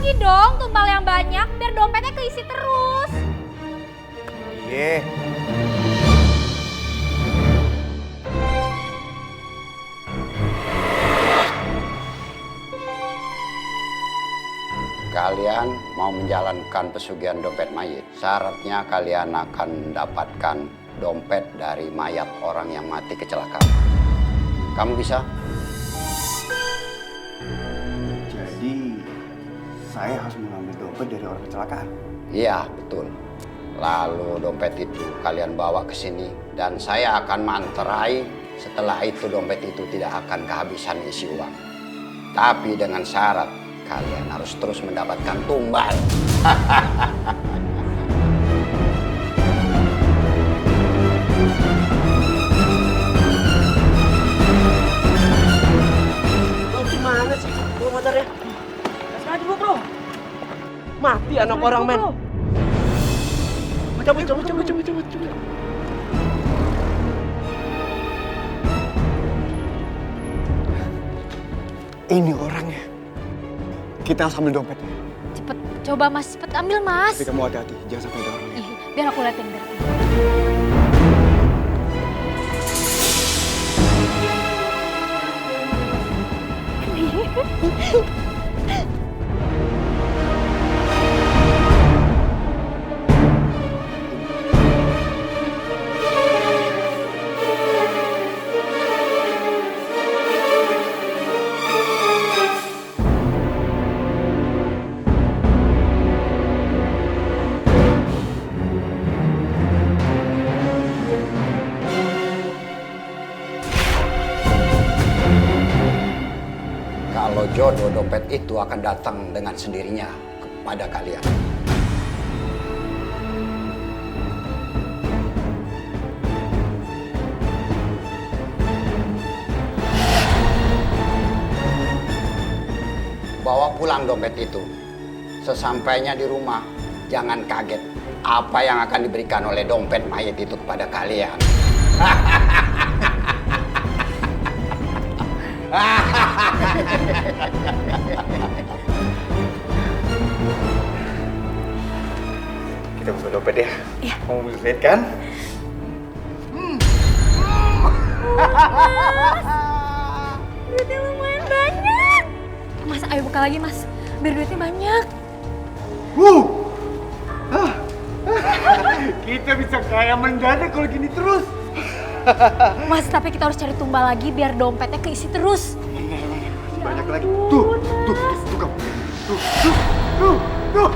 lagi dong tumbal yang banyak biar dompetnya keisi terus. Iya. Kalian mau menjalankan pesugihan dompet mayit. Syaratnya kalian akan mendapatkan dompet dari mayat orang yang mati kecelakaan. Kamu bisa? Jadi saya harus mengambil dompet dari orang kecelakaan. Iya, betul. Lalu dompet itu kalian bawa ke sini dan saya akan manterai. Setelah itu dompet itu tidak akan kehabisan isi uang. Tapi dengan syarat kalian harus terus mendapatkan tumbal. Lo gimana sih? Bro motornya? Kasih aja bro. Mati anak orang men. Cabut. Ini orangnya. Kita harus ambil dompetnya. Cepet, coba mas, cepet ambil mas. Tapi kamu hati-hati, jangan sampai ada orang lihat. Ih, biar aku liatin, biar aku. Kalau jodoh dompet itu akan datang dengan sendirinya kepada kalian. Bawa pulang dompet itu. Sesampainya di rumah, jangan kaget apa yang akan diberikan oleh dompet mayat itu kepada kalian. Kita buka dompet ya. Iya. Kamu bisa lihat kan? Duitnya lumayan banyak. Mas, ayo buka lagi mas, biar duitnya banyak. Kita bisa kaya mendadak kalau gini terus. Mas, tapi kita harus cari tumbal lagi biar dompetnya keisi terus. Banyak lagi. Tuh kamu. Tuh.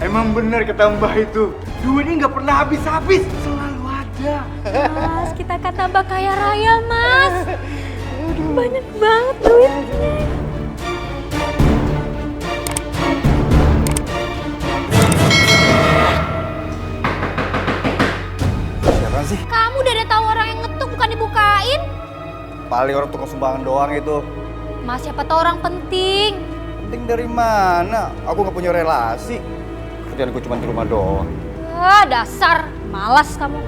Emang benar kata Mbah itu. Duitnya nggak pernah habis-habis. Selalu ada. Mas, kita akan tambah kaya raya mas. Banyak banget duitnya. Siapa sih? Kamu udah ada tahu orang yang ngetuk bukan dibukain? Paling orang tukang sumbangan doang itu. Mas, siapa tahu orang penting. Penting dari mana? Aku nggak punya relasi. Kerjaan gue cuma di rumah doang. Ah, dasar malas kamu.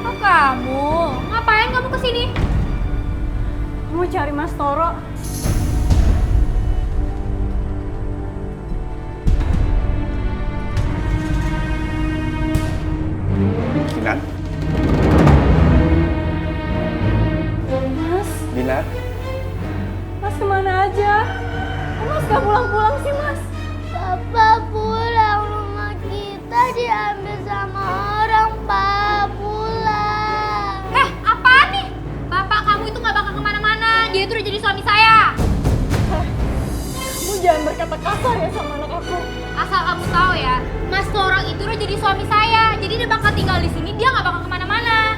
Oh, kamu? Ngapain kamu kesini? Mau cari Mas Toro. Binar? Mas, Binar? Mas kemana aja? Kok Mas gak pulang-pulang sih Mas? Papa pulang, rumah kita diambil sama orang. Pak pulang. Apaan nih? Bapak kamu itu gak bakal kemana-mana. Dia itu udah jadi suami saya. Kamu jangan berkata kasar ya sama anak aku. Asal kamu tahu ya, Mas Toro itu udah jadi suami saya. Jadi dia bakal tinggal di sini, dia nggak bakal kemana-mana.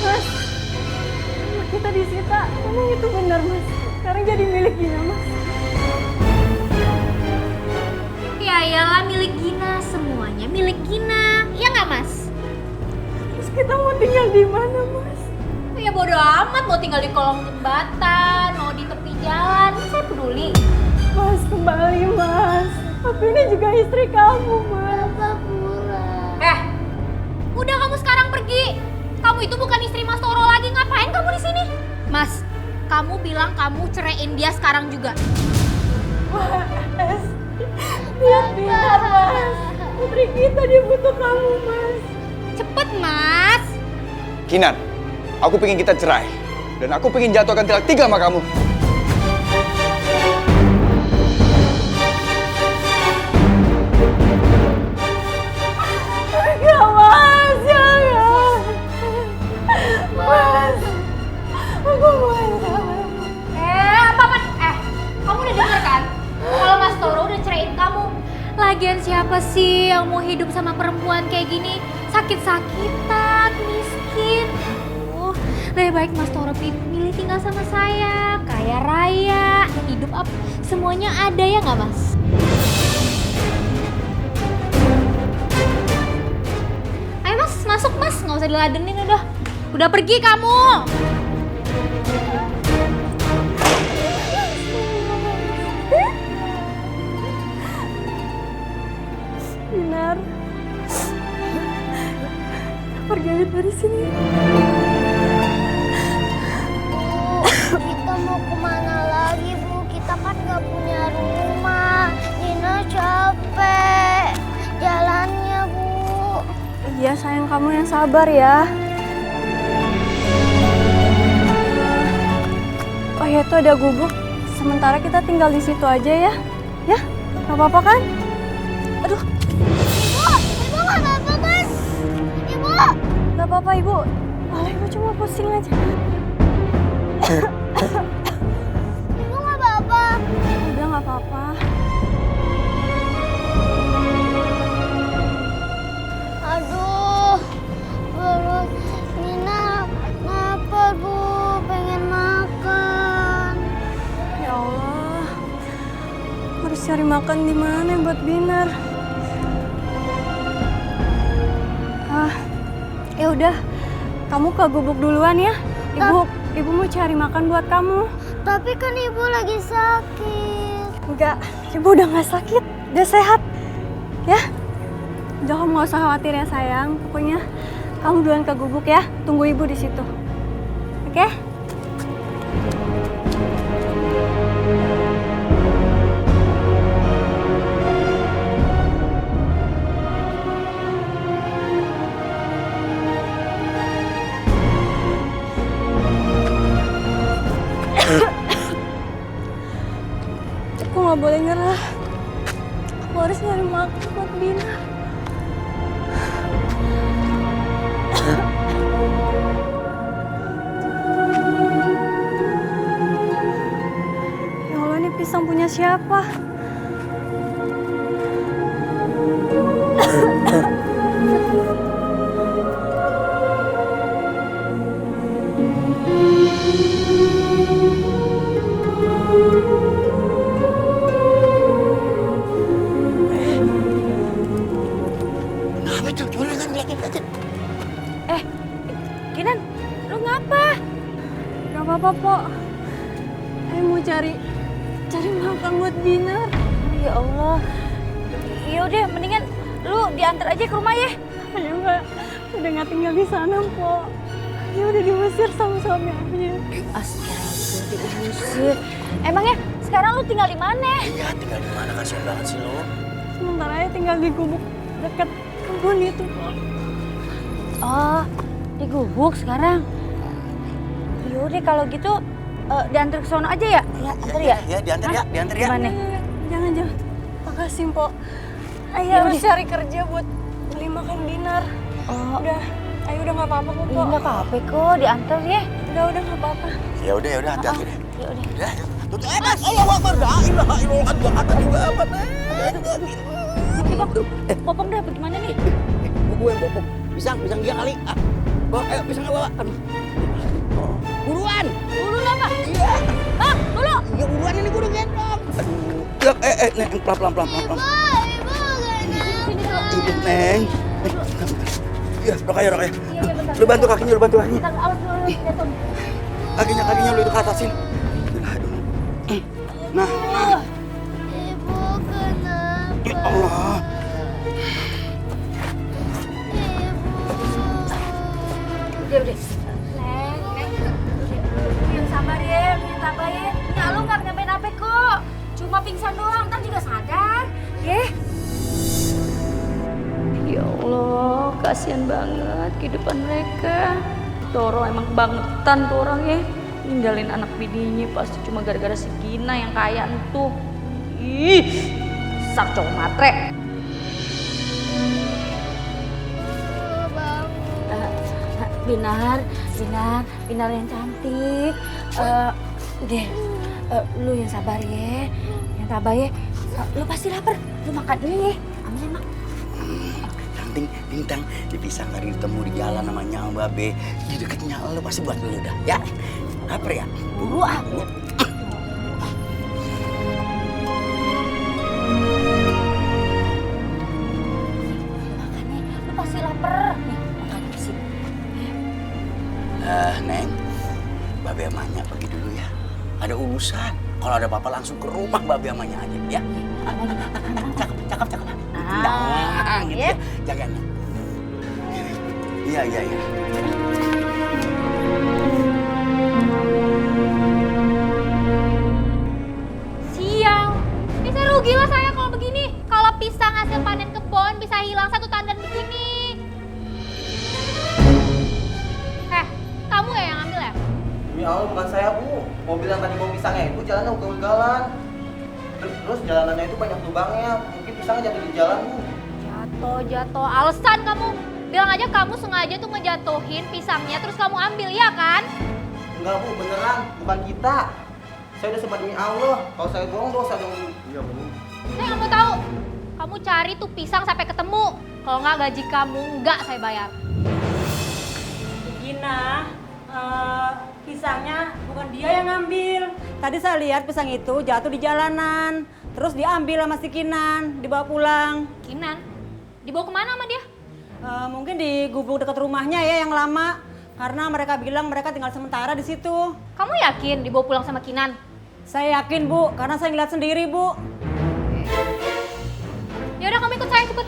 Mas, rumah kita disita. Emang itu benar Mas? Sekarang jadi milik Gina Mas. Ya iyalah milik Gina, semuanya milik Gina. Iya nggak Mas? Terus kita mau tinggal di mana Mas? Ya bodo amat, mau tinggal di kolong jembatan, mau di tepi jalan, saya peduli. Mas, kembali Mas. Aku ini juga istri kamu, Mas. Papa pulang. Udah kamu sekarang pergi. Kamu itu bukan istri Mas Toro lagi, ngapain kamu di sini? Mas, kamu bilang kamu ceraiin dia sekarang juga. Mas, lihat Binar, Mas. Putri kita dia butuh kamu, Mas. Cepet, Mas. Kinan, aku pengen kita cerai. Dan aku pengen jatuhkan tilang 3 sama kamu. Enggak, Mas, jangan. Mas, aku mohon. Apa-apa? Kamu udah denger kan? Kalau Mas Toro udah ceraiin kamu. Lagian siapa sih yang mau hidup sama perempuan kayak gini? Sakit-sakitan, miskin. Lebih baik Mas Toro milih tinggal sama saya. Kaya raya, hidup apa, semuanya ada ya nggak Mas? Ayo Mas, masuk Mas. Nggak usah diladenin udah. Udah pergi kamu. Binar, pergi aja dari sini. Bu, kita mau kemana lagi Bu? Kita kan nggak punya rumah. Dina capek jalannya Bu. Iya sayang, kamu yang sabar ya. Oh ya, tuh ada gubuk. Sementara kita tinggal di situ aja ya. Ya, nggak apa-apa kan? Aduh, Ibu nggak apa-apa kan? Ibu. nggak apa-apa ibu. Malah ibu cuma pusing aja. Ibu nggak apa-apa. Udah nggak apa-apa. Aduh, perut Nina lapar Bu, pengen makan. Ya Allah, harus cari makan di mana buat Binar? Ya udah, kamu ke gubuk duluan ya. Ibu mau cari makan buat kamu. Tapi kan Ibu lagi sakit. Enggak, ibu udah nggak sakit, udah sehat. Ya, udah kamu nggak usah khawatir ya sayang. Pokoknya kamu duluan ke gubuk ya. Tunggu ibu di situ. Oke? Aku nggak boleh nyerah. Aku harus nyari makan buat Binar. Ya Allah, ini pisang punya siapa? Kinan, lu ngapa? Gak apa-apa, Pok. Ayo mau cari makan buat Binar. Ya Allah. Yaudah, mendingan lu diantar aja ke rumah ya. Ayo udah nggak tinggal di sana, Pok. Ayo udah diusir sama suami aja. Astaga, diusir. Emangnya sekarang lu tinggal di mana? Iya, tinggal di mana? Kasian banget sih lo. Sementara aja tinggal di gubuk dekat kebun itu, Pok. Oh, di gubuk sekarang. Yaudah kalau gitu diantar ke sono aja ya? Ya, antar ya? Ya, diantar ya, diantar ya. Gimana? Jangan. Makasih, Pok. Ayo Ya harus udah. cari kerja buat beli makan Binar. Oh, Ayo udah nggak apa-apa kok, iya Pok. nggak apa-apa kok, diantar ya. Udah nggak apa-apa. Ya udah, hati-hati deh. Yaudah. Ya, tuh, Mas, ayo Akbar, dah, ilaha illallah, dua kata juga apa, Popong dah, bagaimana nih? Gue yang bopong, pisang dia kali. Bawa, ayo pisangnya bawa. Aduh. Buruan. Dulu lah, Pak. Iya. Hah, dulu. Iya buruan ini gue udah gendong. Aduh. Neng, pelan. Ibu gak Sini dulu. Ibu, Neng. Ya, rok aja. Iya, bentar. Lu bantu kakinya, lu bantu kakinya. Awas dulu, jatuh. Kakinya lu itu ke atasin. Aduh. Nah, Ibu kenapa? ya Allah. Udah. Leng. Yang sabar ya, yang tabah ya. Ya lu nggak kenapa-napa kok. Cuma pingsan doang, ntar juga sadar. Ya. Ya Allah, kasihan banget kehidupan mereka. Toro emang bangetan tuh orang ya. Ninggalin anak bininya pasti cuma gara-gara si Gina yang kaya entuh. Ih, dasar cowok matre. Binar yang cantik. Lu yang sabar ya, yang tabah ya. Lu pasti lapar, lu makan ini ya. Ambil mak. Yang penting bintang di pisang kari ditemu di jalan namanya Mbak Be. Di deketnya lu pasti buat lu dah, ya. Lapar ya? Buru ah. Makannya, lu pasti lapar. Nih, makannya di sini. Neng, Mbak Be amanya pergi dulu ya. Ada urusan. Kalau ada apa-apa langsung ke rumah Mbak Be amanya aja, ya. Cakep. Nah, gitu ya. Jagain. Iya. Sial. Bisa rugi lah saya kalau begini. Kalau pisang hasil panen kebon bisa hilang satu tandan begini. Kamu ya yang ambil ya? Demi Allah bukan saya Bu. Mobil yang tadi bawa pisangnya itu jalannya ugal-ugalan. Terus jalanannya itu banyak lubangnya. Mungkin pisangnya jatuh di jalan Bu. Jatuh. Alasan kamu. Bilang aja kamu sengaja tuh ngejatuhin pisangnya terus kamu ambil, ya kan? Enggak Bu, beneran. Bukan kita. Saya udah sembah demi Allah. Kalau saya bohong dosa dong Bu. Iya Bu. Saya nggak mau tahu. Kamu cari tuh pisang sampai ketemu. Kalau nggak gaji kamu nggak saya bayar. Gina, pisangnya bukan dia yang ngambil. Tadi saya lihat pisang itu jatuh di jalanan. Terus diambil sama si Kinan, dibawa pulang. Kinan, dibawa kemana sama dia? Mungkin di gubuk dekat rumahnya ya yang lama. Karena mereka bilang mereka tinggal sementara di situ. Kamu yakin dibawa pulang sama Kinan? Saya yakin Bu, karena saya ngeliat sendiri Bu. Ya udah kamu ikut saya cepet.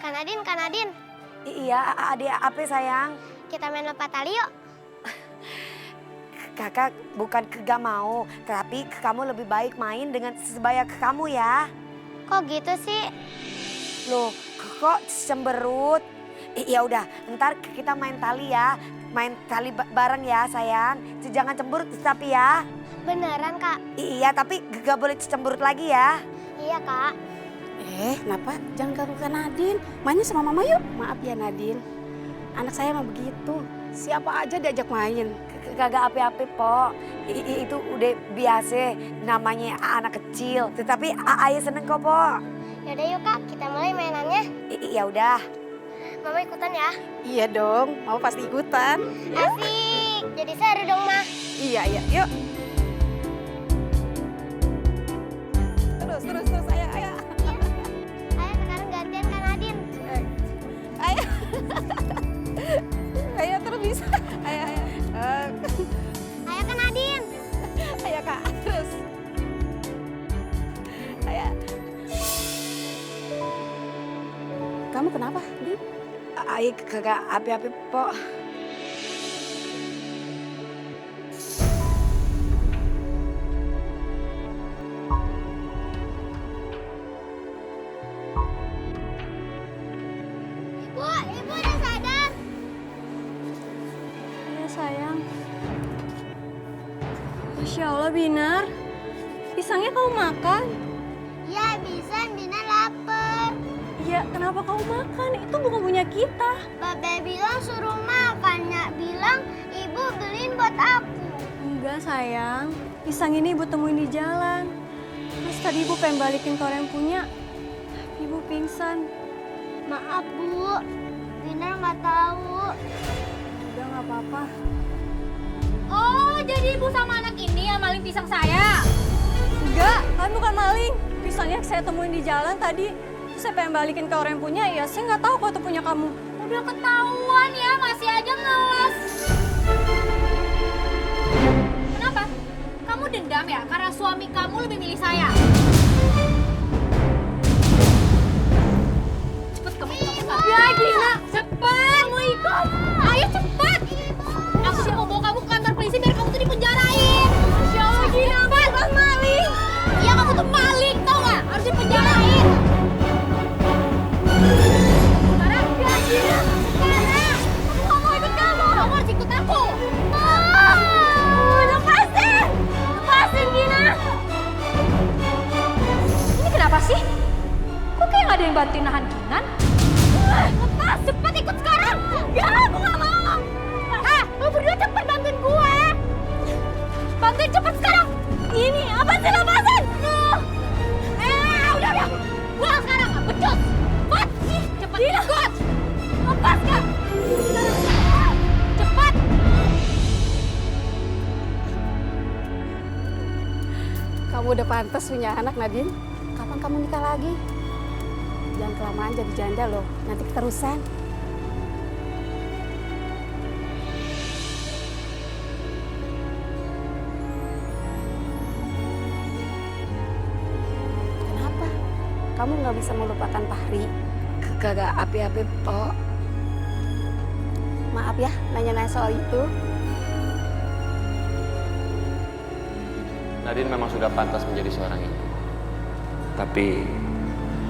Kak Nadine. Iya, adik apa sayang? Kita main lompat tali yuk. Kakak bukan gak mau, tapi kamu lebih baik main dengan sebaya kamu ya. Kok gitu sih? Loh, kok cemberut? Ya udah, ntar kita main tali ya. Main tali bareng ya sayang. Jangan cemberut tapi ya. Beneran Kak? Iya, tapi gak boleh cemberut lagi ya. Iya Kak. Kenapa? Jangan ganggu Kak Nadine. Mainnya sama mama yuk. Maaf ya Nadine. Anak saya mah begitu. Siapa aja diajak main. Kagak ape-ape, Po. Itu udah biasa. Namanya anak kecil. Tetapi ayah seneng kok, Po. Yaudah yuk Kak, kita mulai mainannya. Ya udah. Mama ikutan ya? Iya dong, mau pasti ikutan. Asik, jadi seru dong Ma. Iya, yuk. Terus, ayo. Ayo sekarang gantian Kak Nadine. Ayo terus bisa. Ayo. Ayo Kak Nadine. Ayo Kak, terus. Ayo. Kamu kenapa, Din? Ayo kagak api-api, Po. Ibu udah sadar? Iya sayang. Masya Allah Binar, pisangnya kamu makan? Ya bisa, Bina lapar. Ya kenapa kamu makan? Itu bukan punya kita. Babe bilang suruh makan, Nyak bilang ibu beliin buat aku. Enggak sayang, pisang ini ibu temuin di jalan. Terus tadi ibu pengen balikin ke orang yang punya, ibu pingsan. Maaf Bu, Bina nggak tahu. Udah nggak apa-apa. Oh, jadi ibu sama anak ini yang maling pisang saya? Enggak, kan bukan maling. Pisangnya saya temuin di jalan tadi. Terus saya pengen balikin ke orang yang punya, ya saya nggak tahu kalau itu punya kamu. Udah ketahuan ya, masih aja ngeles. Kenapa? Kamu dendam ya karena suami kamu lebih milih saya? Cepet kamu ikut aku. Ya Gina, cepet. Kamu ikut. Ayo cepet. Aku sih mau bawa kamu ke kantor polisi biar kamu tuh dipenjarain. Ya Allah Gina, bukan maling. Iya kamu tuh maling, tau gak? Harus dipenjarain. Sekarang, ya Gina. Sekarang. Aku mau ikut kamu. Kamu harus ikut aku. Lepasin. Lepasin Gina. Ini kenapa sih? Kok kayak gak ada yang bantuin nahan Kinan? Lepas, cepet ikut sekarang. Ya, aku gak mau. Lu berdua cepet bantuin gue. Bantuin cepet sekarang. Ini, apa sih lepasin? Udah. Pulang sekarang, becus. Cepet. Cepet ikut. Lepas gak? Cepet. Kamu udah pantas punya anak, Nadine. Kapan kamu nikah lagi? Jangan kelamaan jadi janda loh, nanti keterusan. Kenapa? Kamu nggak bisa melupakan Fahri? Kagak api-api, Po. Maaf ya, nanya-nanya soal itu. Nadine memang sudah pantas menjadi seorang ibu. Tapi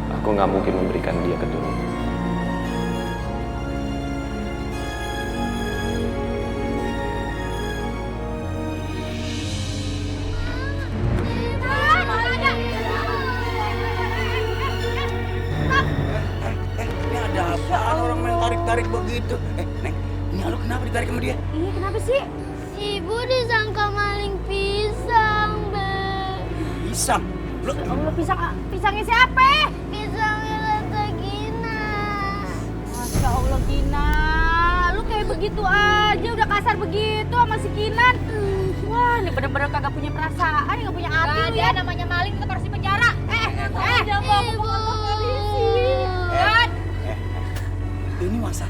aku nggak mungkin memberikan dia keturunan. Ini ada apaan orang main tarik-tarik begitu? Neng, ini lu kenapa ditarik sama dia? Iya, kenapa sih? Ibu disangka maling pisang, Be. Pisang? Lu Allah, pisangnya siapa? Pisangnya Tante Gina. Masya Allah Gina, lu kayak begitu aja udah kasar begitu sama si Kinan. Wah, ini bener-bener kagak punya perasaan, nggak punya hati lu ya. Namanya maling tetap harus dipenjara. Jangan bawa ke kantor polisi. ini masa?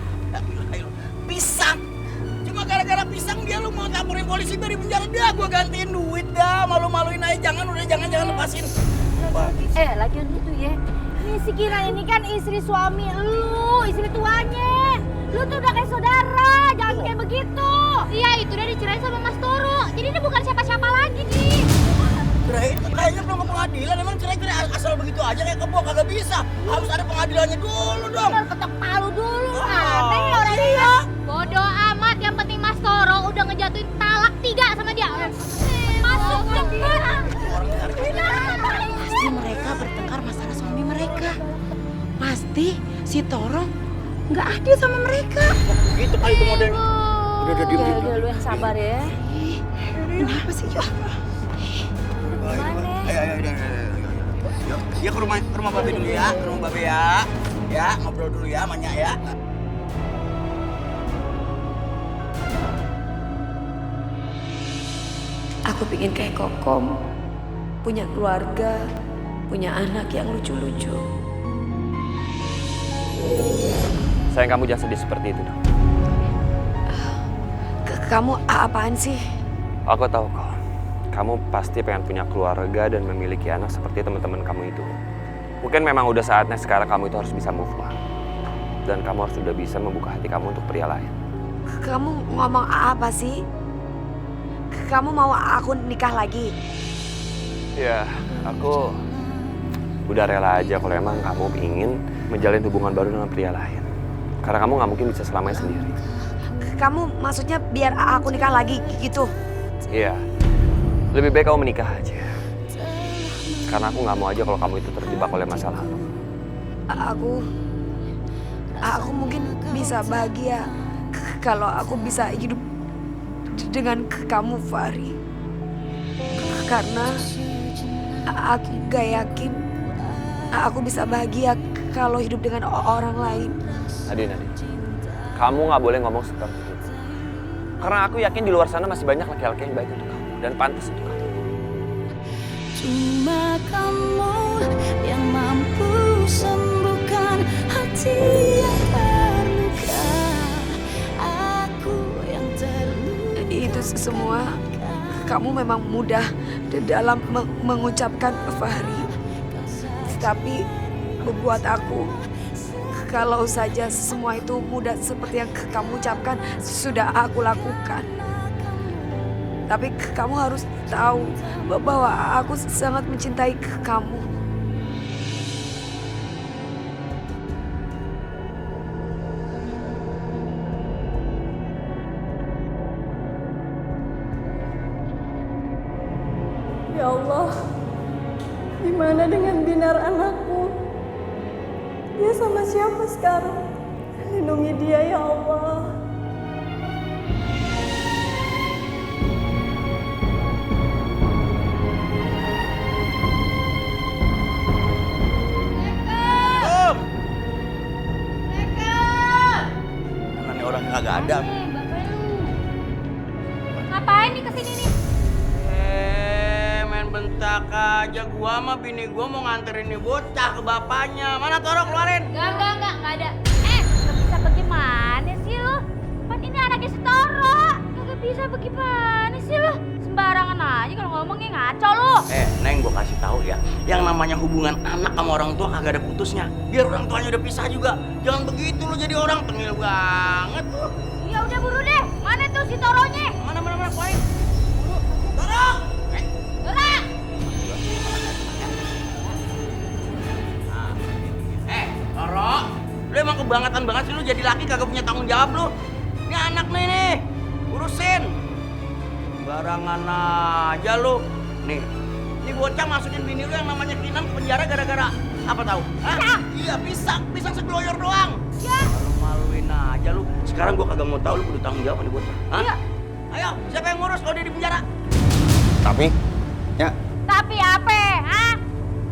Ayo, pisang. Cuma gara-gara pisang dia lu mau laporin polisi dari penjara dia, gua gantiin duit dah. Malu-maluin aja, jangan lepasin. Lagian itu ya. Ini si Kinan ini kan istri suami lu, istri tuanya. Lu tuh udah kayak saudara, jangan kayak begitu. Iya, itu udah dicerain sama Mas Toro. Jadi ini bukan siapa-siapa lagi nih. Cerai kayaknya belum ke pengadilan, emang cerai asal begitu aja kayak kebo kagak bisa. Harus ada pengadilannya dulu dong. Harus ketok palu dulu. Aneh orang dia. Bodoh amat, yang penting Mas Toro udah ngejatuhin talak 3 sama dia. Masuk cepet. Pasti mereka bertengkar masalah suami mereka. Pasti si Toro nggak adil sama mereka. Gitu kali itu modelnya. Udah diem. Udah lu yang sabar ya. Kenapa sih, Yo? Ayo. Ya ke rumah Babe dulu ya, ke rumah Babe ya. Ya, ngobrol dulu ya, Manya ya. Aku pingin kayak Kokom, punya keluarga, punya anak yang lucu-lucu. Sayang, kamu jangan sedih seperti itu dong. Kamu apaan sih? Aku tahu kok. Kamu pasti pengen punya keluarga dan memiliki anak seperti teman-teman kamu itu. Mungkin memang udah saatnya sekarang kamu itu harus bisa move on. Dan kamu harus sudah bisa membuka hati kamu untuk pria lain. Kamu ngomong apa sih? Kamu mau aku nikah lagi? Ya, aku udah rela aja kalau emang kamu ingin menjalin hubungan baru dengan pria lain. Karena kamu nggak mungkin bisa selamanya sendiri. Kamu maksudnya biar aku nikah lagi gitu? Iya, lebih baik kamu menikah aja. Karena aku nggak mau aja kalau kamu itu terjebak oleh masa lalu. Aku mungkin bisa bahagia kalau aku bisa hidup dengan kamu, Fahri. Karena aku gak yakin aku bisa bahagia kalau hidup dengan orang lain. Nadine, kamu nggak boleh ngomong seperti itu. Karena aku yakin di luar sana masih banyak laki-laki yang baik untuk kamu dan pantas untuk kamu. Cuma kamu yang mampu sembuh hati yang terluka, aku yang terluka. Itu semua kamu memang mudah dalam mengucapkan Fahri. Tapi membuat aku, kalau saja semua itu mudah seperti yang kamu ucapkan, sudah aku lakukan. Tapi kamu harus tahu bahwa aku sangat mencintai kamu. Ya Allah, gimana dengan Binar anakku? Dia sama siapa sekarang? Lindungi dia ya Allah. Mana nih orang kagak ada. Ngapain nih kesini nih? Main bentak aja. Gua sama bini gua mau nganterin nih bocah ke bapaknya. Mana Toro, keluarin? Enggak ada. Gak bisa bagaimana sih lu? Kan ini anaknya si Toro. Gak bisa bagaimana sih lu? Sembarangan aja kalau ngomongnya ngaco lu. Neng, gua kasih tahu ya. Yang namanya hubungan anak sama orang tua kagak ada putusnya. Biar orang tuanya udah pisah juga. Jangan begitu lu jadi orang tengil banget lu. Ya udah buru deh. Mana tuh si Toronya? Mana, keluarin. Toro! Toro! Toro, lu emang kebangetan banget sih lu jadi laki kagak punya tanggung jawab lu. Ini anak nih, urusin. Barangan aja lu. Nih, ini bocah masukin bini lu yang namanya Kinan ke penjara gara-gara apa tahu? Hah? Iya, pisang segloyor doang. Ya. Malu-maluin aja lu. Sekarang gua kagak mau tahu lu kudu tanggung jawab nih bocah. Hah? Iya. Ayo, siapa yang ngurus kalau dia di penjara? Tapi, ya Tapi apa? Hah?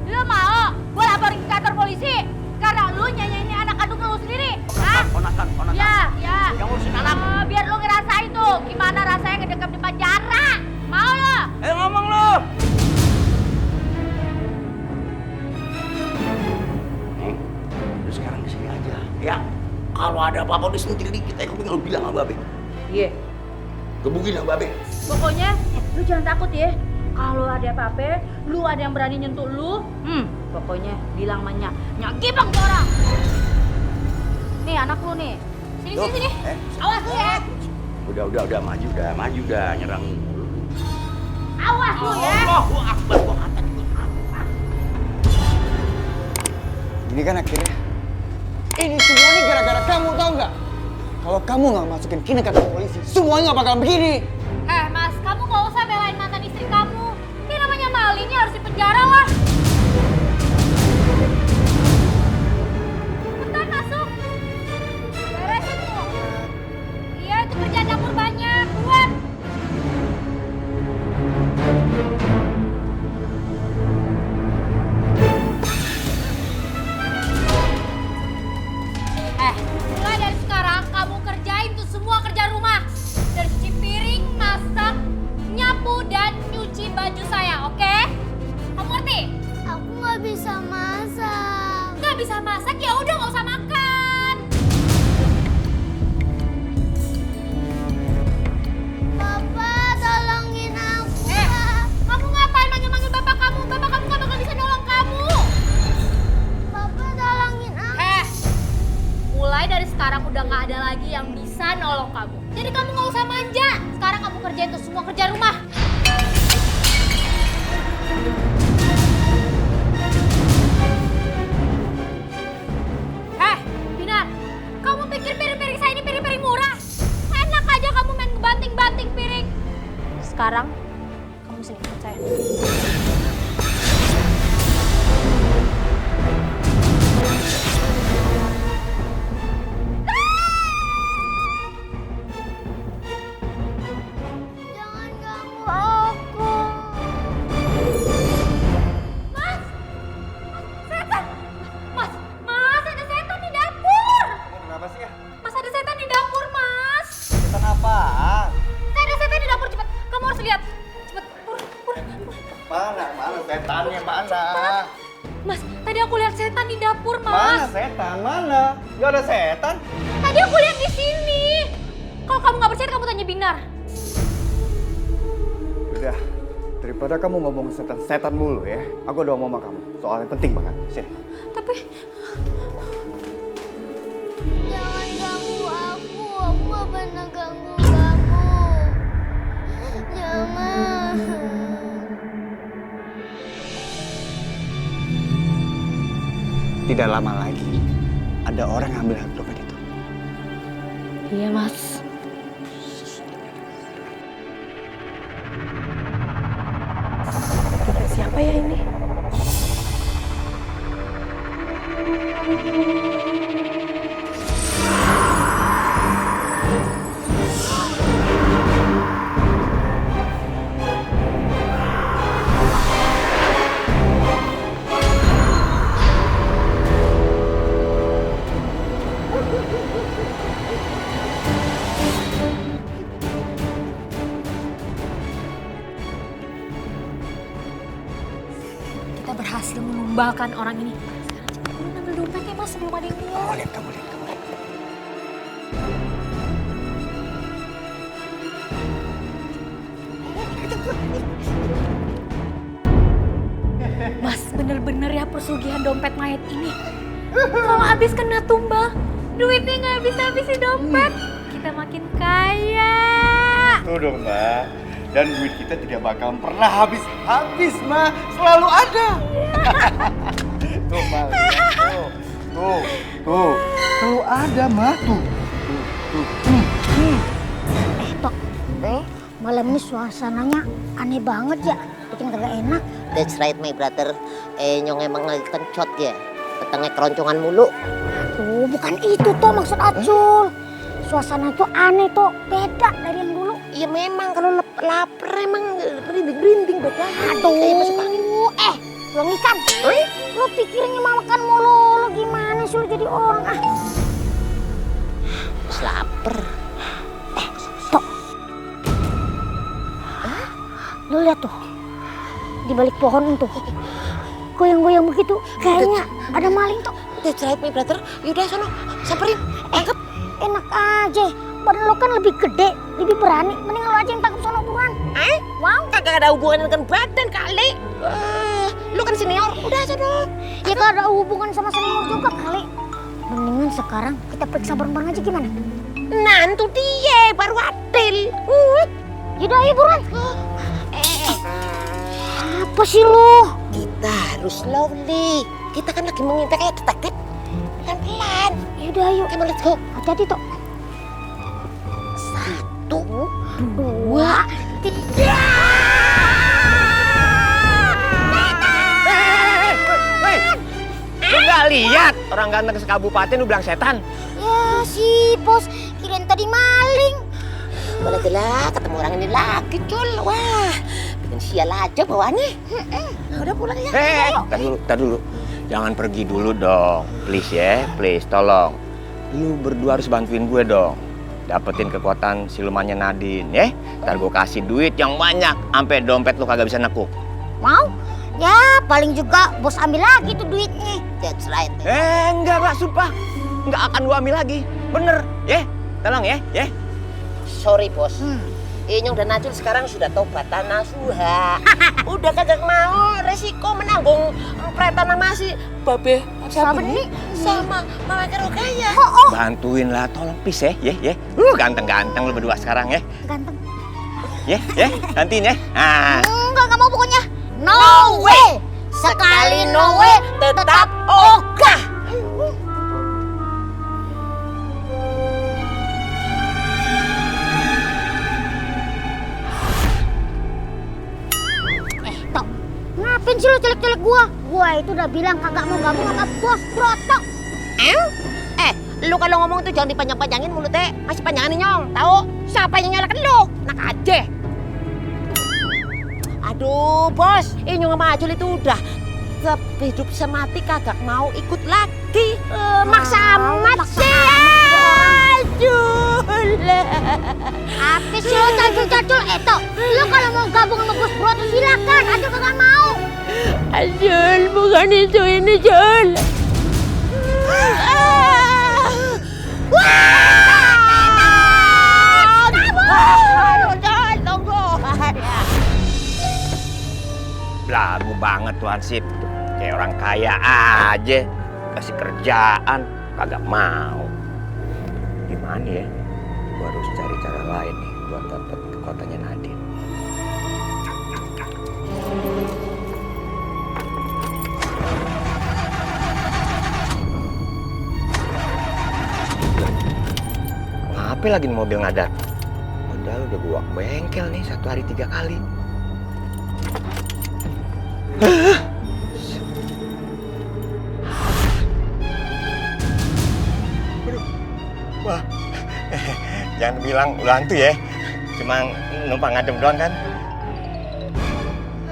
Lu mau gua laporin ke kantor polisi? Karena lu nyanyiin anak kandung lu sendiri. Hah? Ponakan. Ya. Yang ngurusin anak. Biar lu ngerasain tuh gimana rasanya ngedekam di penjara. Mau lu? Ayo ngomong lu. Nih, lu sekarang di sini aja. Ya, kalau ada apa-apa di sini dikit aja lu bilang sama Babe. Iya. Gebukin sama Babe. Pokoknya lu jangan takut ya. Kalau ada apa-apa, lu ada yang berani nyentuh lu, pokoknya bilang sama Nyak Gibang tuh orang. Nih anak lu nih. Sini. Awas lu ya. Udah maju dah nyerang. Awas lu ya. Allahu Akbar, gua kata juga. Ini kan akhirnya. Ini semua nih gara-gara kamu, tau nggak? Kalau kamu nggak masukin Kinan ke kantor polisi, semuanya nggak bakal begini. Mas, kamu nggak usah belain mantan istri kamu. Ini namanya malingnya harus dipenjara lah. Cepetan masuk. Beresin tuh. Iya, itu kerjaan dapur banyak. Buat. Mulai dari sekarang kamu kerjain tuh semua kerjaan rumah. Dari cuci piring, masak, nyapu, dan nyuci baju saya, oke? Kamu ngerti? Aku nggak bisa masak. Nggak bisa masak, ya udah nggak usah makan. Papa, tolongin aku. Kamu ngapain manggil-manggil bapak kamu? Bapak kamu nggak bakal bisa nolong kamu. Papa, tolongin aku. Mulai dari sekarang udah nggak ada lagi yang bisa nolong kamu. Jadi kamu nggak usah manja. Sekarang kamu kerjain tuh semua kerja rumah. Binar, kamu pikir piring-piring saya ini piring-piring murah? Enak aja kamu main ngebanting-banting piring. Sekarang kamu sini ikut saya. Jangan ganggu aku. Mas, ada setan di dapur. Kenapa sih ya? Mas, ada setan di dapur, Mas. Setan apaan? Ada setan di dapur, cepet. Kamu harus lihat. Cepet, Mana setannya mana? Mas, tadi aku lihat setan di dapur, Mas. Mana setan? Mana? Gak ada setan. Tadi aku lihat di sini. Kalau kamu nggak percaya, kamu tanya Binar. Udah, daripada kamu ngomong setan-setan mulu ya, aku udah ngomong sama kamu. Soalnya penting banget. Sini. Tapi Jangan ganggu aku gak pernah ganggu kamu. Jangan. Tidak lama lagi, ada orang yang ambil dompet itu. Iya, Mas. Dompet siapa ya ini? kita berhasil menumbalkan orang ini. Sekarang cepat ambil dompetnya, Mas, sebelum ada yang lihat. Kamu lihat. Mas, bener-bener ya pesugihan dompet mayat ini. Kalau habis kena tumbal, duitnya nggak habis-habis di dompet. Kita makin kaya. Tuh dong, Mbak. Dan duit kita tidak bakal pernah habis, Ma. Selalu ada. Tuh, Ma. Tuh. Selalu ada, Ma. Tuh. Tok, malam ini suasananya aneh banget ya. Bikin kagak enak. That's right, my brother. Nyong emang lagi kencot ya. Petangnya keroncongan mulu. Tuh, bukan itu toh maksud Acul. Suasana tuh aneh toh, beda dari yang dulu. Iya memang kalau lapar emang berinding-berinding badannya. Aduh, belum ikan. Lo pikirnya makan mulu, lo gimana sih lo jadi orang ah? Terus lapar. Tok. Lo lihat tuh, di balik pohon tuh, goyang-goyang begitu. Kayaknya ada maling toh. That's right, my brother. Yaudah sono, samperin, tangkap. Enak aja, badan lo kan lebih gede, lebih berani. Mending lo aja yang tangkap sono buruan. Wow. Kagak ada hubungan dengan badan kali. Lu kan senior, udah sono. Ya gak ada hubungan sama senior juga kali. Mendingan sekarang kita periksa bareng-bareng aja gimana? Nantu dia baru adil. Yaudah ayo buruan. Apa sih lo? Kita harus slowly. Kita kan lagi mengintai kayak detektif. Pelan-pelan. Yaudah ayo. Come on, let's go. Hati-hati toh. 1, 2, 3. Lu nggak lihat orang ganteng sekabupaten lu bilang setan? Ya si bos, kirain tadi maling. Boleh ketemu orang ini lagi, Cul. Wah, bikin sial aja bawaannya. Udah pulang ya. Tar dulu. Jangan pergi dulu dong. Please ya, please tolong. Lu berdua harus bantuin gue dong. Dapetin kekuatan silumannya Nadine ya. Ntar gue kasih duit yang banyak sampai dompet lu kagak bisa nekuk. Mau? Ya paling juga bos ambil lagi tuh duitnya. That's right. Enggak, sumpah. Enggak akan gua ambil lagi. Bener, ya? Tolong ya. Sorry, Bos. Inyong dan Acul sekarang sudah tobatan nasuha. Udah kagak mau resiko menanggung pretan sama si Babe Sabeni sama Mama Kerokaya. Bantuin lah, tolong please ya. Ganteng-ganteng lu berdua sekarang ya. Ganteng. Ya, gantiin ya. Enggak mau pokoknya. No way! Sekali no way, tetap ogah! Tok, ngapain sih lo celek-celek gua? Gua itu udah bilang kagak mau gabung sama bos Broto. Lu kalau ngomong itu jangan dipanjang-panjangin mulutnya. Masih panjangan nih, Nyong. Tahu? Siapa yang nyalakan lu? Nak aja. Aduh, Bos, Inyong sama Acul itu udah hidup semati kagak mau ikut lagi. Maksa amat sih. Acul. Apa sih lo cacul-cacul? Tok, lo kalau mau gabung sama bos Broto silakan. Acul kagak mau. Acul, bukan itu ini, Cul. Belagu banget tuh Hansip. Kayak orang kaya aja. Kasih kerjaan, kagak mau. Gimana ya? Gua harus cari cara lain nih buat dapet kekuatannya Nadine. Ngapain lagi mobil ngadat? Padahal udah gua bengkel nih 1 hari 3 kali. Wah, jangan bilang udah hantu ya. Cuma numpang ngadem doang kan?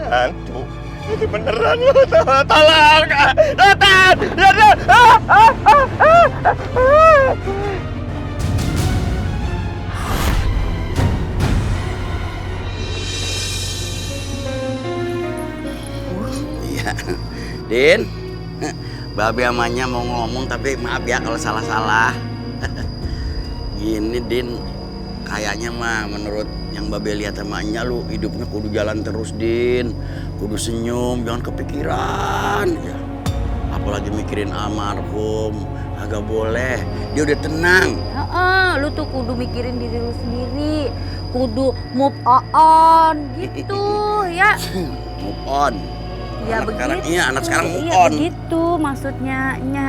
Hantu? Ini beneran lu, tolong! Datang! Iya, Din. Babe amanya mau ngomong tapi maaf ya kalau salah-salah. Gini Din, kayaknya mah menurut yang Babe lihat amanya lu hidupnya kudu jalan terus Din. Kudu senyum, jangan kepikiran ya. Apalagi mikirin almarhum, agak boleh. Dia udah tenang. Lu tuh kudu mikirin diri lu sendiri. Kudu move on gitu ya. Move on. Ya anak begitu. Sekarang, iya, anak sekarang move Iya on. begitu maksudnya, Nya.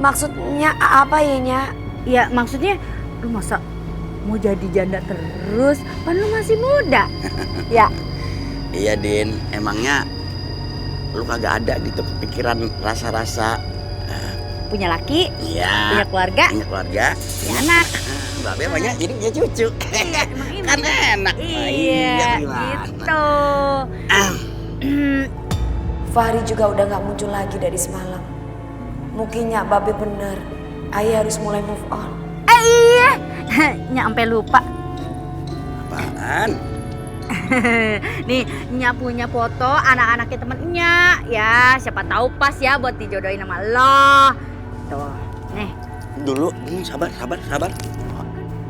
Maksudnya apa ya, Nya? Ya maksudnya lu masa mau jadi janda terus? Kan lu masih muda. Ya. Iya Din, emangnya lu kagak ada gitu kepikiran rasa-rasa Punya laki, iya, punya keluarga, punya anak. Babe banyak jadi punya cucu. Kan enak. Iya, gitu. Fahri juga udah gak muncul lagi dari semalam. Mungkinnya Babe bener, Ayah harus mulai move on. Iya, Nya sampai lupa. Apaan? Nih, Nya punya foto anak-anaknya temen Nya. Ya, siapa tahu pas ya buat dijodohin sama lo. Tuh, nih. Dulu, sabar.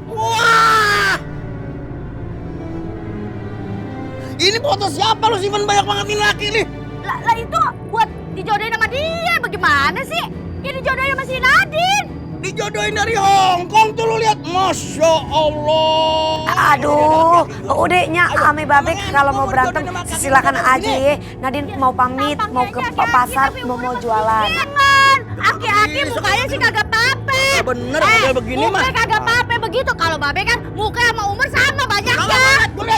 Wah! Ini foto siapa lu simpen banyak banget ini laki nih? Lah itu buat dijodohin sama dia. Bagaimana sih? Ya dijodohin sama si Nadine. Dijodohin dari Hongkong tuh lu lihat, Masya Allah. Aduh, udah Nya ame Babe kalau mau berantem silakan aja ya. Nadine mau pamit, mau ke pasar, mau jualan. Jangan, aki-aki mukanya sih kagak pape. Bener, kayak begini mah. Mukanya kagak pape begitu. Kalau Babe kan muka sama umur sama banyaknya.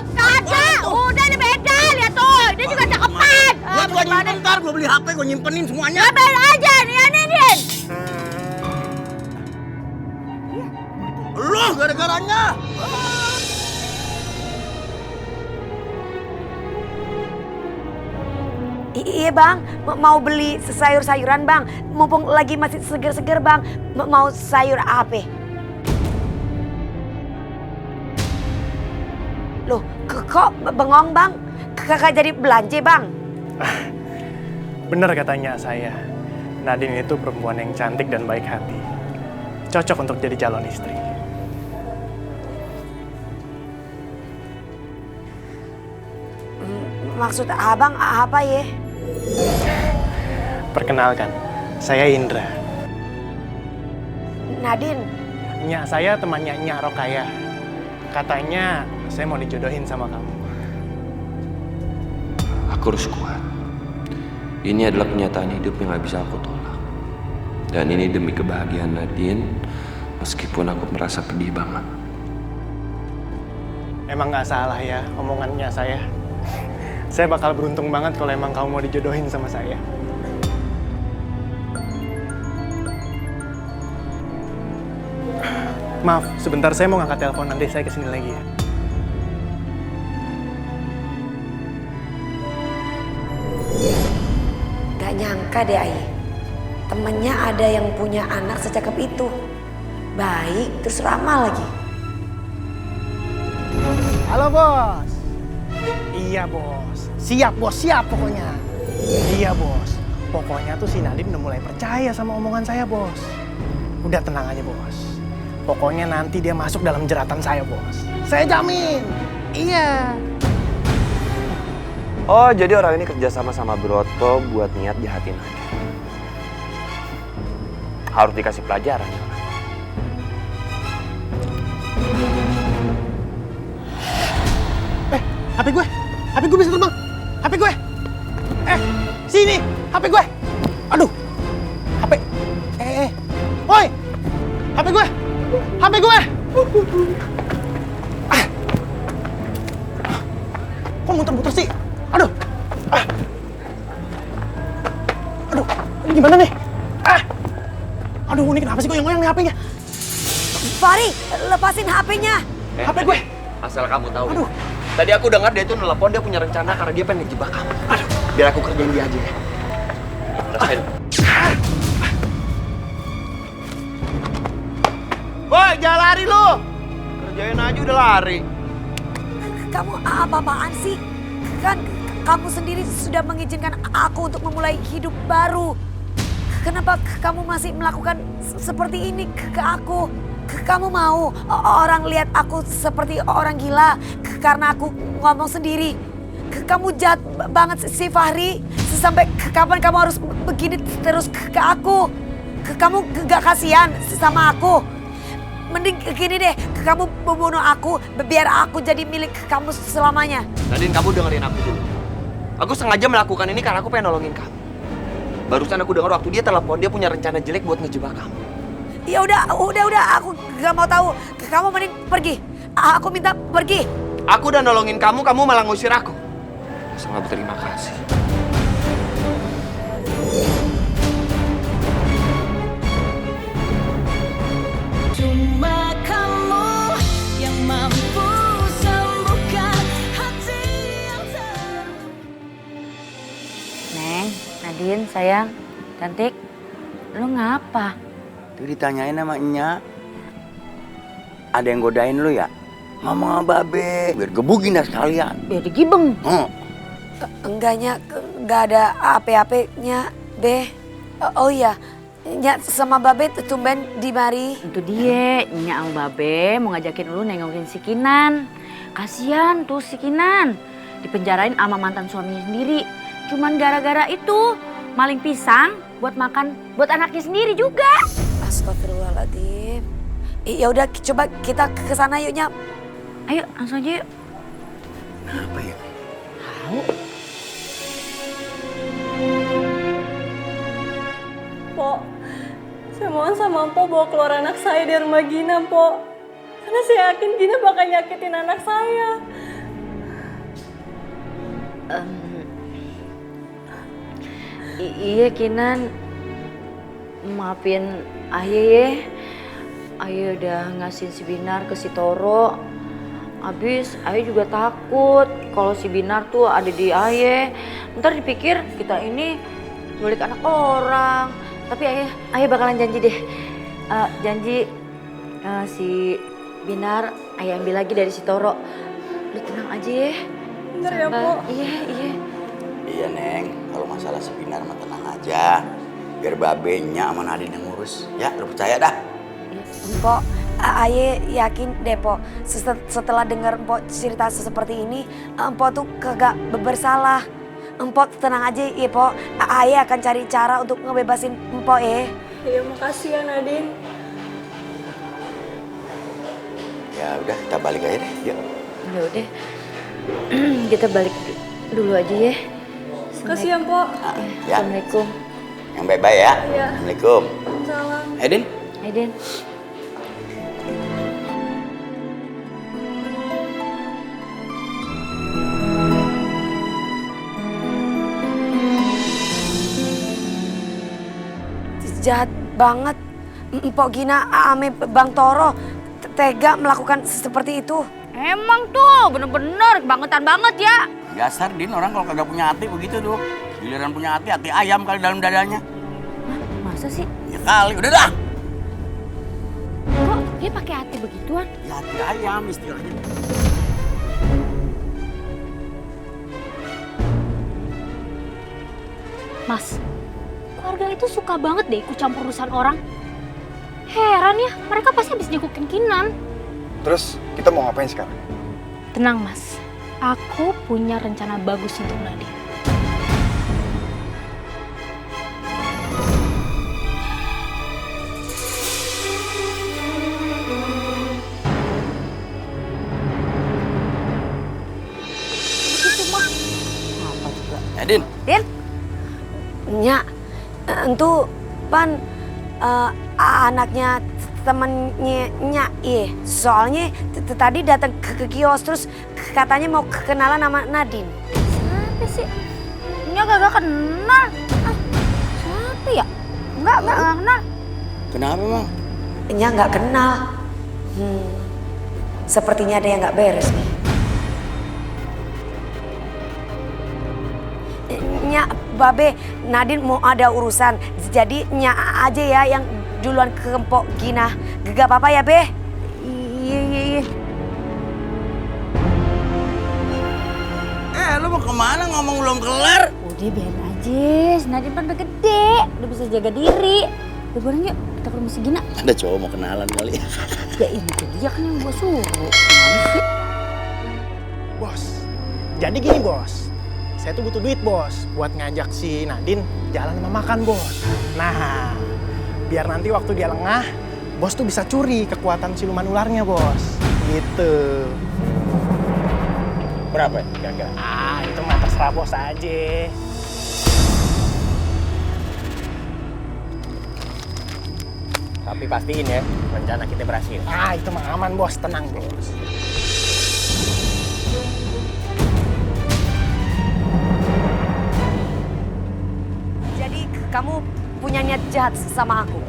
Kagak, udah ini beda. Lihat tuh, dia juga cakepan. Gua juga nyimpen ntar, gua beli HP, gua nyimpenin semuanya. Ngapain aja nih, Din. Loh, gara-garanya. Iya Bang, mau beli sayur-sayuran Bang. Mumpung lagi masih seger-seger Bang. Mau sayur apa? Loh, kok bengong Bang? Kakak jadi belanja Bang? Bener katanya saya. Nadine itu perempuan yang cantik dan baik hati. Cocok untuk jadi calon istri. Maksud abang apa ya? Perkenalkan, saya Indra. Nadine. Nyak saya temannya Nyak Rokaya. Katanya saya mau dijodohin sama kamu. Aku harus kuat. Ini adalah kenyataan hidup yang gak bisa aku tolak. Dan ini demi kebahagiaan Nadine, meskipun aku merasa pedih banget. Emang gak salah ya omongannya saya. Saya bakal beruntung banget kalau emang kamu mau dijodohin sama saya. Maaf, sebentar saya mau ngangkat telepon, nanti saya kesini lagi ya. Gak nyangka deh Ayah. Temennya ada yang punya anak secakep itu. Baik, terus ramah lagi. Halo bos. Iya bos. Siap bos, siap pokoknya. Iya bos. Pokoknya tuh si Nadine udah mulai percaya sama omongan saya bos. Udah tenang aja bos. Pokoknya nanti dia masuk dalam jeratan saya bos. Saya jamin. Iya. Oh, jadi orang ini kerjasama sama Broto buat niat jahatin Nadine. Harus dikasih pelajaran. HP gue bisa terbang. HP gue. Sini, HP gue. Aduh. HP. Woi. HP gue. Kok muter-muter sih? Aduh. Aduh, ini gimana nih? Aduh, ini kenapa sih kok yang goyang nih HP-nya? Fahri, lepasin HP-nya. HP gue. Asal kamu tahu. Aduh. Tadi aku dengar dia tuh nelpon, dia punya rencana karena dia pengen ngejebak kamu. Aduh. Biar aku kerjain dia aja ya. Rasain. Woi, jangan lari lu. Kerjain aja udah lari. Kamu apa-apaan sih? Kan kamu sendiri sudah mengizinkan aku untuk memulai hidup baru. Kenapa kamu masih melakukan seperti ini ke aku? Kamu mau orang lihat aku seperti orang gila karena aku ngomong sendiri. Kamu jahat banget sih Fahri. Sampai kapan kamu harus begini terus ke aku? Kamu gak kasihan sama aku? Mending gini deh, kamu membunuh aku biar aku jadi milik kamu selamanya. Nadine, kamu dengerin aku dulu. Aku sengaja melakukan ini karena aku pengen nolongin kamu. Barusan aku dengar waktu dia telepon, dia punya rencana jelek buat ngejebak kamu. Ya udah, aku gak mau tahu. Kamu mending pergi. Aku minta pergi. Aku udah nolongin kamu, kamu malah ngusir aku. Masa nggak berterima kasih? Cuma kamu yang mampu sembuhkan hati yang Neng, Nadine, sayang, cantik, lu ngapa? Tuh ditanyain sama Nya. Ada yang godain lu ya? Ngomong sama Babe, biar gebukin dah sekalian. Biar digibeng. Enggaknya, enggak ada apa-apanya, Be. Oh iya, Nya sama Babe tumben di mari. Itu dia, Nya sama Babe mau ngajakin lu nengokin si Kinan. Kasian tuh si Kinan, dipenjarain sama mantan suaminya sendiri. Cuman gara-gara itu maling pisang buat makan buat anaknya sendiri juga. Astagfirullahaladzim. Ya udah coba kita ke sana yuk Nya. Ayo langsung aja yuk. Apa ya? Tahu. Pok, saya mohon sama Pok bawa keluar anak saya dari rumah Gina, Pok. Karena saya yakin Gina bakal nyakitin anak saya. Iya Kinan, maafin Aye ya. Aye udah ngasih si Binar ke si Toro. Abis Aye juga takut kalau si Binar tuh ada di Aye. Ntar dipikir kita ini nyulik anak orang. Tapi Aye bakalan janji deh. Janji si Binar Aye ambil lagi dari si Toro. Lu tenang aja ya. Bener ya, Pok? Iya. Iya, Neng. Kalau masalah si Binar mah tenang aja. Biar Babenya sama Nadine yang ngurus. Ya, lu percaya dah. Mpok, Aye yakin deh, Pok. Setelah dengar Mpok cerita seperti ini, Mpok tuh kagak bersalah. Mpok tenang aja ya, Pok. Aye akan cari cara untuk ngebebasin Mpok ya. Iya, makasih ya Nadine. Ya udah, kita balik aja deh. Yuk. Ya udah. Kita balik dulu aja ya. Makasih ya, Mpok. Ya. Assalamualaikum. Yang baik-baik ya. Iya. Assalamualaikum. Salam. Edin. Aiden. Jahat banget. Mpok Gina ame Bang Toro tega melakukan seperti itu. Emang tuh bener-bener kebangetan banget ya. Dasar Din, orang kalau kagak punya hati begitu tuh. Giliran punya hati ayam kali dalam dadanya. Masa sih? Ya kali, udah dah. Kok dia pakai hati begituan? Ya hati ayam istilahnya. Mas, keluarga itu suka banget deh ikut campur urusan orang. Heran ya, mereka pasti habis jengukin Kinan. Terus kita mau ngapain sekarang? Tenang Mas, aku punya rencana bagus untuk Nadine. Nadine. Din? Nya, entu pan anaknya temennya Nya, iya. Soalnya tadi datang ke kios terus katanya mau kenalan sama Nadine. Siapa sih? Nya gak kenal. Siapa ya? Enggak kenal. Kenapa, Mang? Nya nggak kenal. Sepertinya ada yang nggak beres nih. Nya, Babe, Nadine mau ada urusan. Jadi Nya aja ya yang duluan ke Mpok Gina. Gak apa-apa ya, Be? Iya. Lu mau kemana ngomong belum kelar? Udah biarin aja, Nadine kan udah gede, udah bisa jaga diri. Udah bareng yuk, kita ke rumah si Gina. Ada cowok mau kenalan kali ya. Ya ini tuh dia kan yang gua suruh. Gimana sih? Bos, jadi gini bos, saya tuh butuh duit bos buat ngajak si Nadine jalan sama makan bos. Nah, biar nanti waktu dia lengah, bos tuh bisa curi kekuatan siluman ularnya bos. Gitu. Berapa ya? Kira-kira? Itu mah terserah bos aja. Tapi pastiin ya, rencana kita berhasil. Itu mah aman bos, tenang bos. Jadi kamu punya niat jahat sama aku.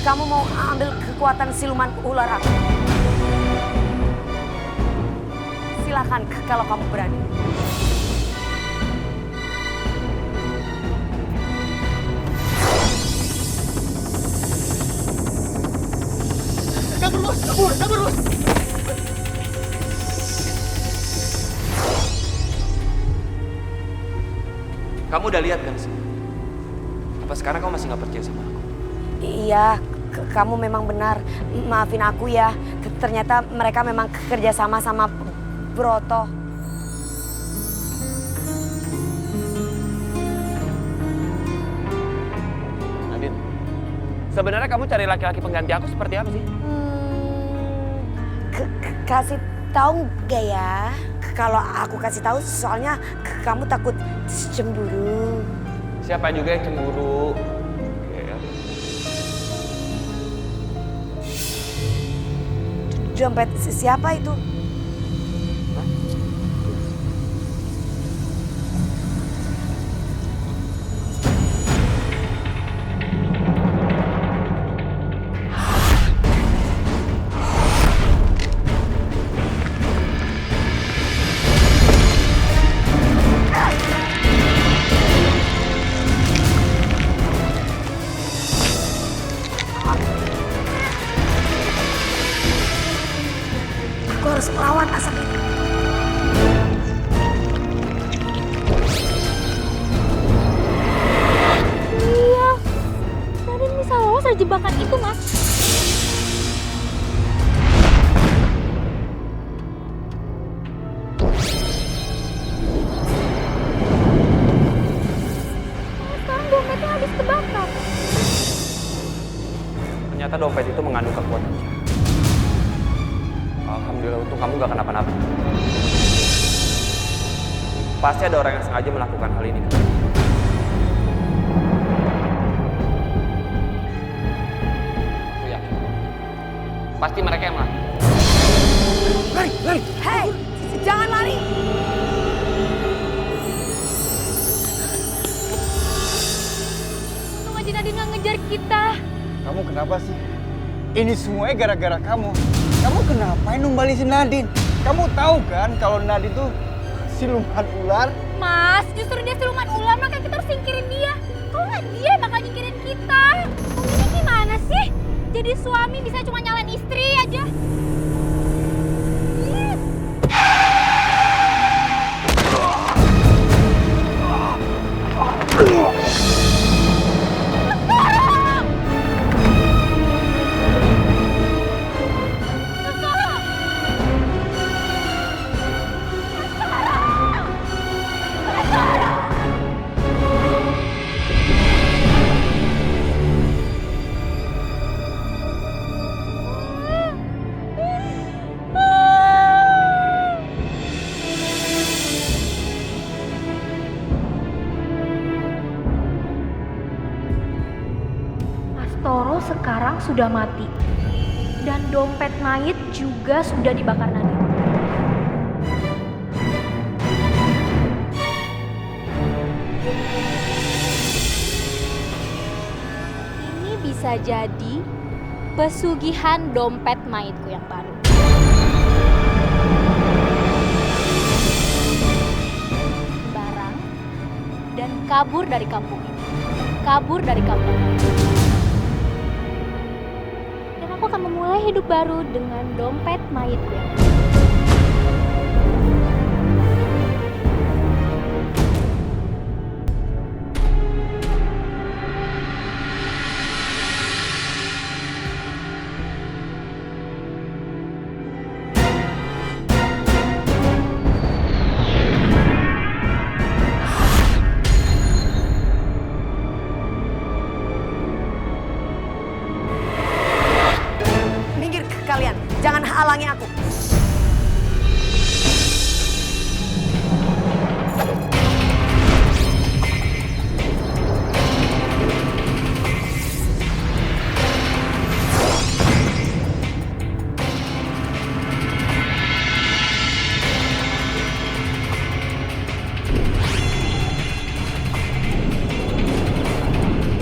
Kamu mau ambil kekuatan siluman ular aku. Silakan kalau kamu berani. Kabur bos, kabur bos. Kamu udah lihat kan sih? Apa sekarang kamu masih nggak percaya sama aku? Iya, kamu memang benar. Maafin aku ya. Ternyata mereka memang kerja sama Broto. Nadine, sebenarnya kamu cari laki-laki pengganti aku seperti apa sih? Kasih tahu nggak ya? Kalau aku kasih tahu, soalnya kamu takut cemburu. Siapa juga yang cemburu? Dompet siapa itu? Aku harus melawan asap itu. Iya, Nadine bisa lolos dari jebakan itu, Mas. Sekarang dompetnya habis kebakar. Ternyata dompet itu mengandung kekuatan jahat. Alhamdulillah untung kamu gak kenapa-napa. Pasti ada orang yang sengaja melakukan hal ini. Aku yakin. Pasti mereka yang melakukan. Lari! Hei, jangan lari! Untung aja Nadine nggak ngejar kita. Kamu kenapa sih? Ini semuanya gara-gara kamu. Kamu kenapa numbalin si Nadine? Kamu tahu kan kalau Nadine tuh siluman ular? Mas, justru dia siluman ular, makanya kita harus singkirin dia. Kalau nggak dia bakal nyingkirin kita. Kamu ini gimana sih? Jadi suami bisa cuma nyalain istri aja. sudah mati. Dan dompet mayit juga sudah dibakar Nadine. Ini bisa jadi pesugihan dompet mayitku yang baru. Barang dan kabur dari kampung ini. Kabur dari kampung ini. Dan aku akan memulai hidup baru dengan dompet mayitku yang baru. Kalian, jangan halangi aku.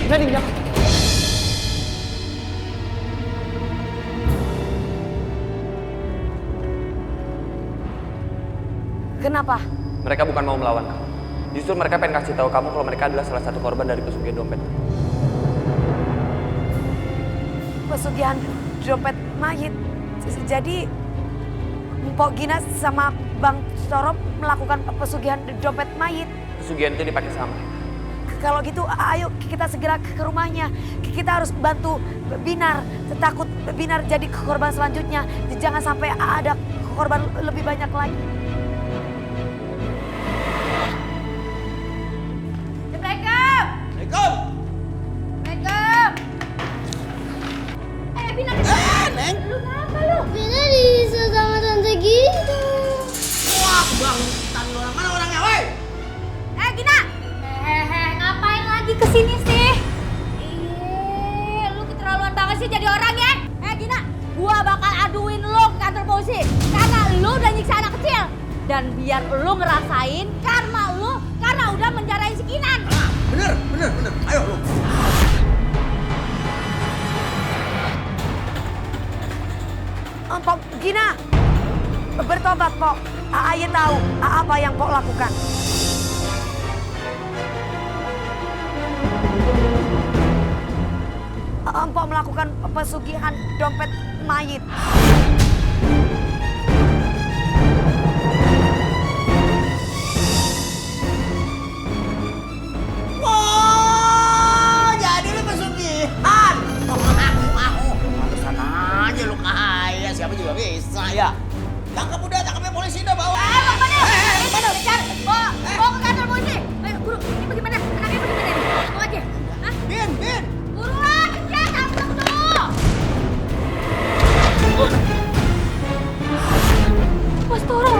Nadine, jangan. Kenapa? Mereka bukan mau melawan kamu. Justru mereka pengen kasih tahu kamu kalau mereka adalah salah satu korban dari pesugihan dompet. Pesugihan dompet mayit. Jadi Mpok Gina sama Bang Toro melakukan pesugihan dompet mayit. Pesugihan itu dipakai sama. Kalau gitu ayo kita segera ke rumahnya. Kita harus bantu Binar. Takut Binar jadi korban selanjutnya. Jangan sampai ada korban lebih banyak lagi. Bina bisa sama tante gitu. Wah, kebangetan lu orang. Mana orangnya, woi? Gina! Ngapain lagi kesini sih? Lu keterlaluan banget sih jadi orang ya? Gina, gua bakal aduin lu ke kantor polisi karena lu udah nyiksa anak kecil. Dan biar lu ngerasain karma lu karena udah menjarain si Kinan. Bener. Ayo lu. Pok Gina, bertobat Pok. Ayah tahu apa yang Pok lakukan. Pok melakukan pesugihan dompet mayit. Wah, jadi lu pesugihan. Pantesan aja lu kaya, siapa juga bisa ya. Tangkapnya polisi udah bawa. Mana? Kejar, bawa ke kantor polisi. Ayo, guru, ini bagaimana? Anaknya bagaimana nih? Bawa aja. Hah? Bin. Buruan, kejar, tangkap dulu. Mas Toro.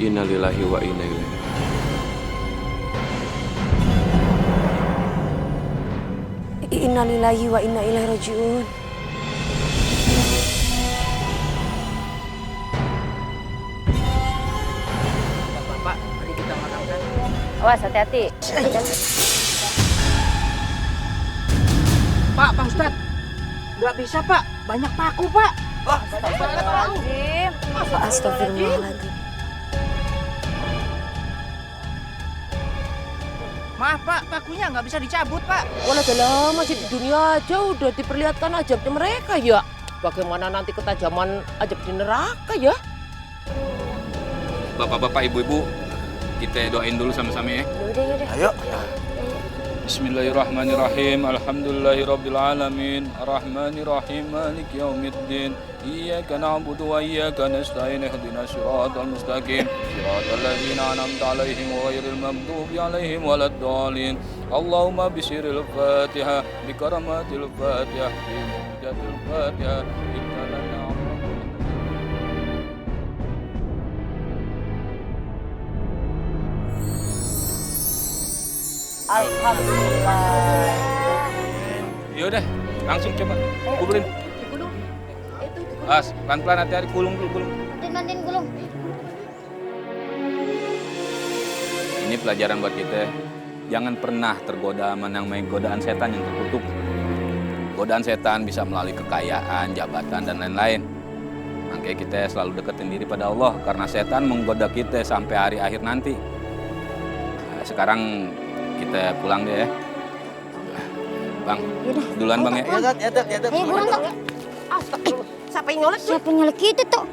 Innalillahi wa inna ilaihi raji'un. Innalillahi wa inna ilaihi raji'un. Bapak, mari kita makamkan. Awas, hati-hati. Pak Ustadz, nggak bisa Pak, banyak paku Pak. Astagfirullahaladzim. Astagfirullahaladzim. Maaf Pak, pakunya nggak bisa dicabut Pak. Walah dalam masih di dunia aja udah diperlihatkan ajabnya mereka ya. Bagaimana nanti ketajaman ajab di neraka ya? Bapak-bapak, ibu-ibu, kita doain dulu sama-sama ya. Yaudah. Ayo. Bismillahirrahmanirrahim. Alhamdulillahirabbil alamin. Arrahmanirrahim. Maliki yaumiddin. Iyyaka na'budu wa iyyaka nasta'in. Ihdinas siratal mustaqim. Siratal ladzina an'amta 'alaihim ghairil maghdubi 'alaihim waladdallin. Allahumma bisiril Fatihah bi karamatil Fatihah bi mujatil Fatihah. Alhamdulillah. Yaudah, langsung coba kuburin. As, pelan-pelan hati-hati, gulung. Nantin gulung. Ini pelajaran buat kita. Jangan pernah tergoda sama yang main godaan setan yang terkutuk. Godaan setan bisa melalui kekayaan, jabatan, dan lain-lain. Makanya kita selalu deketin diri pada Allah, karena setan menggoda kita sampai hari akhir nanti. Nah, sekarang kita pulang deh ya. Bang, duluan Bang ya. Ayo buruan Tok. Astagfirullah. Siapa yang nyolek? Siapa yang nyolek kita Tok?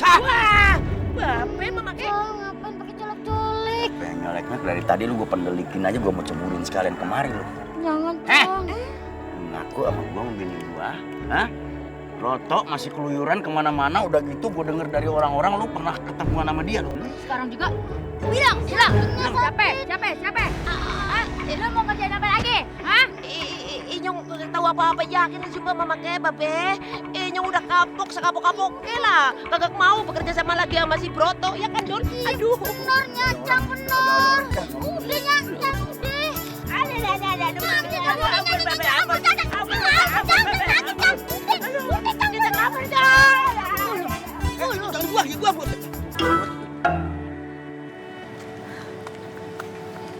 Wah, Babe memakai. Ngapain pakai colek-colek? Pengen nyoleknya dari tadi lu gue pendelikin aja, gue mau ceburin sekalian kemari lu. Jangan Tong. Ngaku sama gue sama bini gue. Hah? Roto masih keluyuran kemana-mana, udah gitu gue denger dari orang-orang lu pernah ketemuan sama dia lu. Sekarang juga bilang. Siapa? Lu mau kerjain apa lagi? Hah? Inyong tahu apa-apa yakin cuma memakai Babe. Inyong udah kapok sekapok-kapok lah. Kagak mau bekerja sama lagi sama si Broto, ya kan Dul? Aduh. Bener Nyacang bener. Udah Nyacang deh. Ada. Ampun Babe, ampun.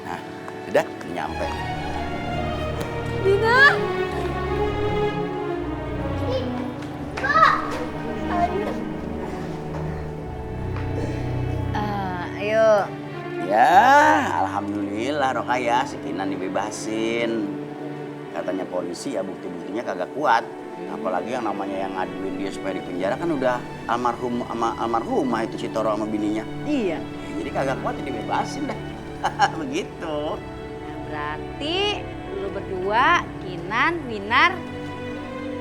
Nah, udah nyampe. Dina. Ayo. Ya, alhamdulillah Rokaya si Kinan dibebasin. Katanya polisi ya bukti-buktinya kagak kuat. Apalagi yang namanya yang ngaduin dia supaya dipenjara kan udah almarhumah itu si Toro sama bininya. Iya. Jadi kagak kuat ya dibebasin dah. Begitu. Berarti lu berdua, Kinan, Winar,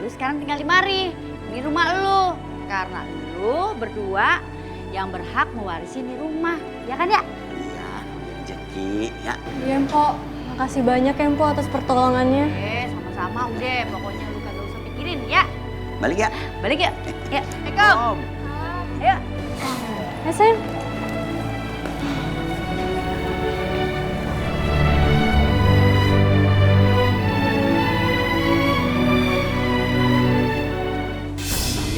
lu sekarang tinggal di mari. Ini rumah lu. Karena lu berdua yang berhak mewarisi ini rumah. Ya kan ya? Iya, rezeki ya. Iya Mpok, makasih banyak ya Mpok atas pertolongannya. Sama-sama udah. Pokoknya lu kagak usah pikirin ya. Balik ya? Balik ya? Ya, Assalamualaikum. Ayo. Sayang.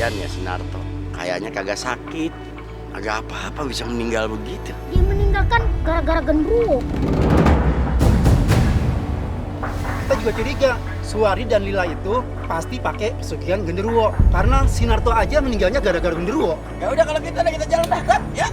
Kasian ya si Narto, kayaknya kagak sakit, kagak apa-apa bisa meninggal begitu. Dia meninggalkan gara-gara genderuwo. Kita juga curiga, Suwari dan Lila itu pasti pakai pesugihan genderuwo. Karena si Narto aja meninggalnya gara-gara genderuwo. Ya udah kalau kita jalan dah, kan? Ya.